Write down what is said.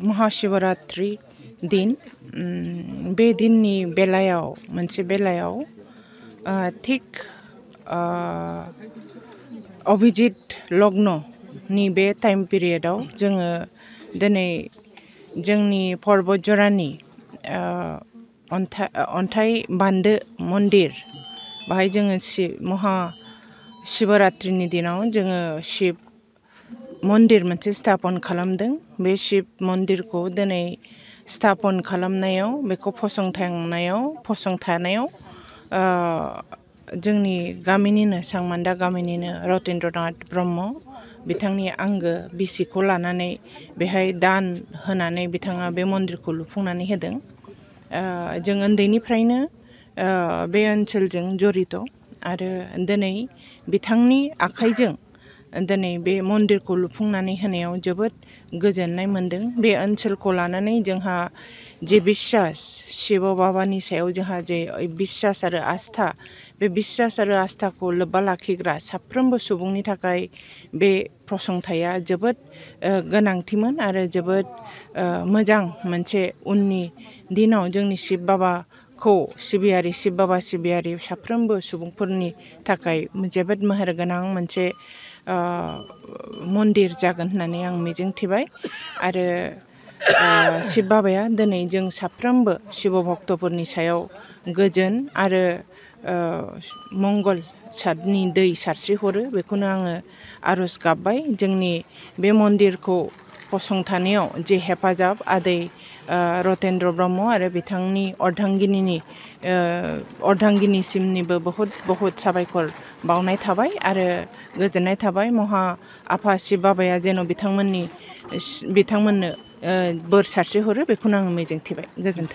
महाशिवरात्रि दिन बे दिननि बेलायाव मोनसे बेलायाव थिक अभिजित लग्ननि बे टाइम पिरियडआव जोङो दिनै जोंनि पर्बतजरानि अन्थाइ बान्दो मन्दिर बाहाय जोङो महाशिवरात्रिनि दिनाव जोङो शिब मन्दिर मोनसे स्थापन खालामदों। बे शिब मन्दिरखौ दिनै स्थापन खालामनायाव बेखौ फसंथानायाव जोंनि गामिनिनो सांमान्दा गामिनिनो रतेन्द्रनाथ ब्रह्म बिथांनि आंगो बिसिखौ लानानै बेहाय दान होनानै बिथाङा बे मन्दिरखौ लुफुंनानै होदों। जों उन्दैनिफ्रायनो बे ओनसोलजों जड़ित आरो दिनै बिथांनि आखाइजों दिनै बे मन्दिरखौ लुफुंनानै होनायाव जोबोद गोजोननाय मोन्दों। बे ओनसोलखौ लानानै जोंहा जे बिश्वास शिव बाबानि सायाव जोंहा जे बिश्वास आरो आस्था बे बिश्वास आरो आस्थाखौ लोब्बा लाखिग्रा साफ्रोमबो सुबुंनि थाखाय बे फसंथाया जोबोद गोनांथिमोन आरो जोबोद मोजां मोनसे उननि दिनाव जोंनि शिब बाबा सिबियारि साफ्रोमबो सुबुंफोरनि थाखाय जोबोद मेहेरगोनां मोनसे मन्दिर जागोन होननानै आं मिजिंथिबाय। आरो शिब बाबाया दिनै जों साफ्रोमबो शिब भक्तफोरनि सायाव गोजोन आरो मंगल सादनि दै सारस्रिहरो बेखौनो आङो आरज गाबबाय। जोंनि बे मन्दिरखौ फसंथानायाव जे हेफाजाब आदै रतेन्द्र ब्रह्म आरो बिथांनि अर्धांगिनिसिमनिबो बहुद साबायखर बावनाय थाबाय आरो गोजोननाय थाबाय। आफा शिब बाबाया जेन बिथांमोननो बोर सारस्रिहरो बेखौनो आङो मिजिंथिबाय। गोजोन्थों।